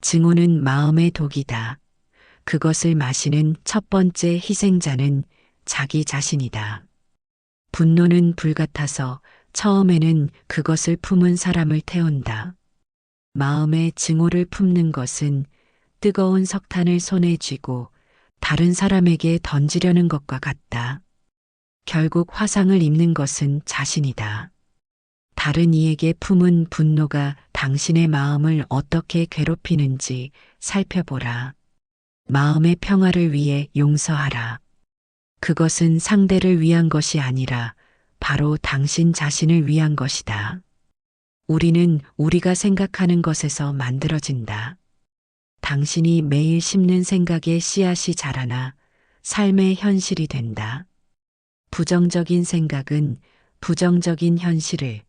증오는 마음의 독이다. 그것을 마시는 첫 번째 희생자는 자기 자신이다. 분노는 불 같아서 처음에는 그것을 품은 사람을 태운다. 마음의 증오를 품는 것은 뜨거운 석탄을 손에 쥐고 다른 사람에게 던지려는 것과 같다. 결국 화상을 입는 것은 자신이다. 다른 이에게 품은 분노가 당신의 마음을 어떻게 괴롭히는지 살펴보라. 마음의 평화를 위해 용서하라. 그것은 상대를 위한 것이 아니라 바로 당신 자신을 위한 것이다. 우리는 우리가 생각하는 것에서 만들어진다. 당신이 매일 심는 생각의 씨앗이 자라나 삶의 현실이 된다. 부정적인 생각은 부정적인 현실을,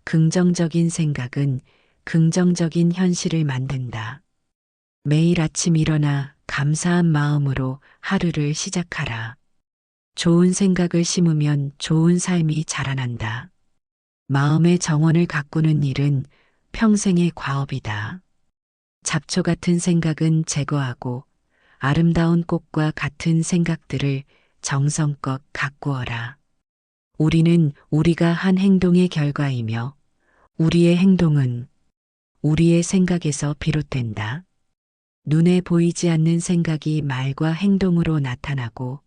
긍정적인 생각은 긍정적인 현실을 만든다. 매일 아침 일어나 감사한 마음으로 하루를 시작하라. 좋은 생각을 심으면 좋은 삶이 자라난다. 마음의 정원을 가꾸는 일은 평생의 과업이다. 잡초 같은 생각은 제거하고 아름다운 꽃과 같은 생각들을 정성껏 가꾸어라. 우리는 우리가 한 행동의 결과이며 우리의 행동은 우리의 생각에서 비롯된다. 눈에 보이지 않는 생각이 말과 행동으로 나타나고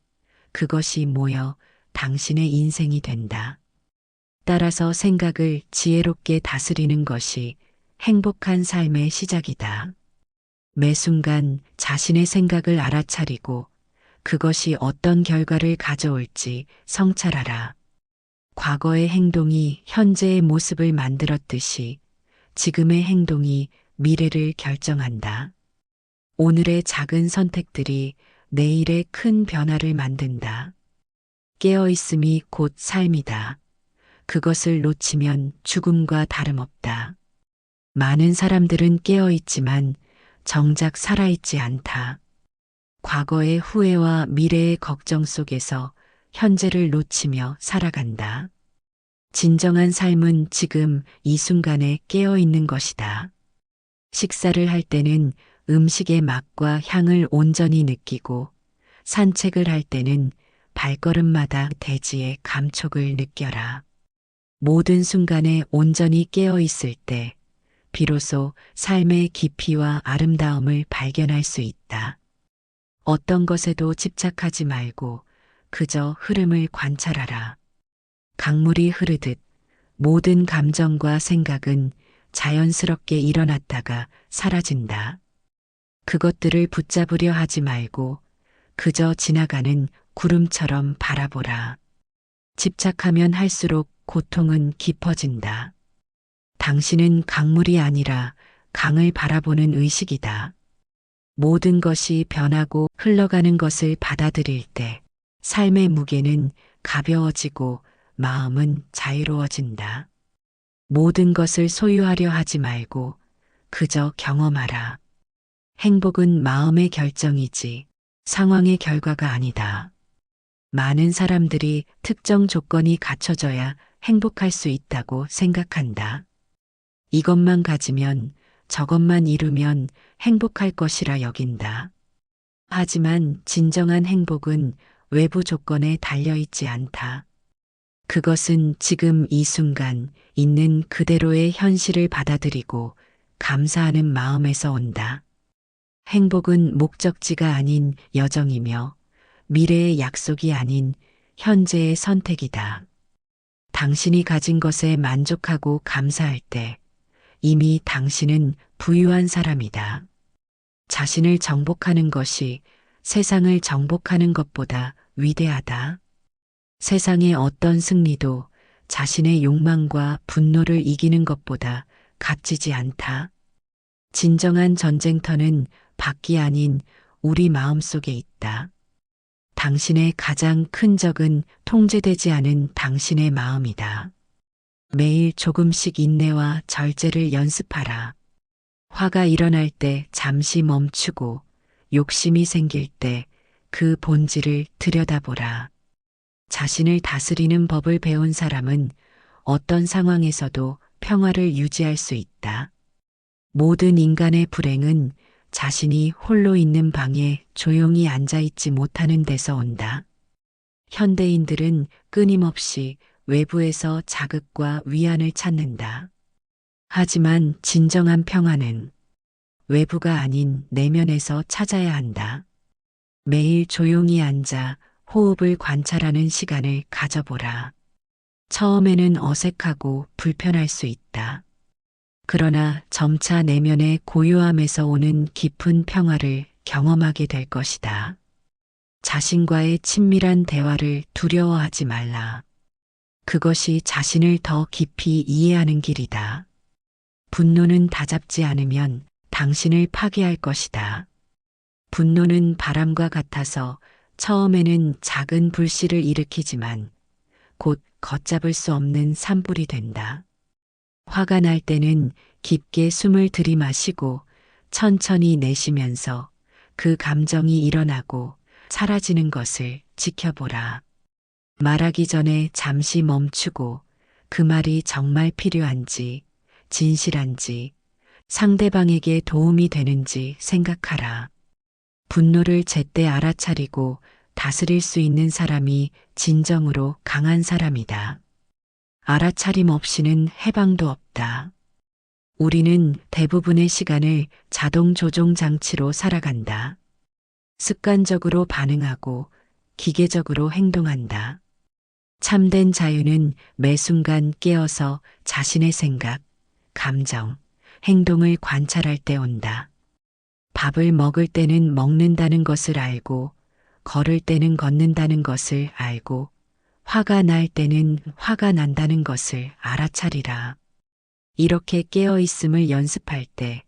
그것이 모여 당신의 인생이 된다. 따라서 생각을 지혜롭게 다스리는 것이 행복한 삶의 시작이다. 매 순간 자신의 생각을 알아차리고 그것이 어떤 결과를 가져올지 성찰하라. 과거의 행동이 현재의 모습을 만들었듯이 지금의 행동이 미래를 결정한다. 오늘의 작은 선택들이 내일의 큰 변화를 만든다. 깨어있음이 곧 삶이다. 그것을 놓치면 죽음과 다름없다. 많은 사람들은 깨어있지만 정작 살아있지 않다. 과거의 후회와 미래의 걱정 속에서 현재를 놓치며 살아간다. 진정한 삶은 지금 이 순간에 깨어있는 것이다. 식사를 할 때는 음식의 맛과 향을 온전히 느끼고 산책을 할 때는 발걸음마다 대지의 감촉을 느껴라. 모든 순간에 온전히 깨어있을 때 비로소 삶의 깊이와 아름다움을 발견할 수 있다. 어떤 것에도 집착하지 말고 그저 흐름을 관찰하라. 강물이 흐르듯 모든 감정과 생각은 자연스럽게 일어났다가 사라진다. 그것들을 붙잡으려 하지 말고 그저 지나가는 구름처럼 바라보라. 집착하면 할수록 고통은 깊어진다. 당신은 강물이 아니라 강을 바라보는 의식이다. 모든 것이 변하고 흘러가는 것을 받아들일 때 삶의 무게는 가벼워지고 마음은 자유로워진다. 모든 것을 소유하려 하지 말고 그저 경험하라. 행복은 마음의 결정이지 상황의 결과가 아니다. 많은 사람들이 특정 조건이 갖춰져야 행복할 수 있다고 생각한다. 이것만 가지면 저것만 이루면 행복할 것이라 여긴다. 하지만 진정한 행복은 외부 조건에 달려있지 않다. 그것은 지금 이 순간 있는 그대로의 현실을 받아들이고 감사하는 마음에서 온다. 행복은 목적지가 아닌 여정이며 미래의 약속이 아닌 현재의 선택이다. 당신이 가진 것에 만족하고 감사할 때 이미 당신은 부유한 사람이다. 자신을 정복하는 것이 세상을 정복하는 것보다 위대하다. 세상의 어떤 승리도 자신의 욕망과 분노를 이기는 것보다 값지지 않다. 진정한 전쟁터는 밖이 아닌 우리 마음속에 있다. 당신의 가장 큰 적은 통제되지 않은 당신의 마음이다. 매일 조금씩 인내와 절제를 연습하라. 화가 일어날 때 잠시 멈추고 욕심이 생길 때 그 본질을 들여다보라. 자신을 다스리는 법을 배운 사람은 어떤 상황에서도 평화를 유지할 수 있다. 모든 인간의 불행은 자신이 홀로 있는 방에 조용히 앉아 있지 못하는 데서 온다. 현대인들은 끊임없이 외부에서 자극과 위안을 찾는다. 하지만 진정한 평화는 외부가 아닌 내면에서 찾아야 한다. 매일 조용히 앉아 호흡을 관찰하는 시간을 가져보라. 처음에는 어색하고 불편할 수 있다. 그러나 점차 내면의 고요함에서 오는 깊은 평화를 경험하게 될 것이다. 자신과의 친밀한 대화를 두려워하지 말라. 그것이 자신을 더 깊이 이해하는 길이다. 분노는 다잡지 않으면 당신을 파괴할 것이다. 분노는 바람과 같아서 처음에는 작은 불씨를 일으키지만 곧 걷잡을 수 없는 산불이 된다. 화가 날 때는 깊게 숨을 들이마시고 천천히 내쉬면서 그 감정이 일어나고 사라지는 것을 지켜보라. 말하기 전에 잠시 멈추고 그 말이 정말 필요한지, 진실한지, 상대방에게 도움이 되는지 생각하라. 분노를 제때 알아차리고 다스릴 수 있는 사람이 진정으로 강한 사람이다. 알아차림 없이는 해방도 없다. 우리는 대부분의 시간을 자동 조종 장치로 살아간다. 습관적으로 반응하고 기계적으로 행동한다. 참된 자유는 매 순간 깨어서 자신의 생각, 감정, 행동을 관찰할 때 온다. 밥을 먹을 때는 먹는다는 것을 알고, 걸을 때는 걷는다는 것을 알고, 화가 날 때는 화가 난다는 것을 알아차리라. 이렇게 깨어 있음을 연습할 때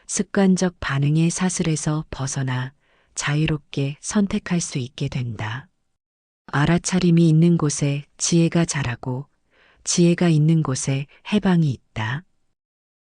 습관적 반응의 사슬에서 벗어나 자유롭게 선택할 수 있게 된다. 알아차림이 있는 곳에 지혜가 자라고 지혜가 있는 곳에 해방이 있다.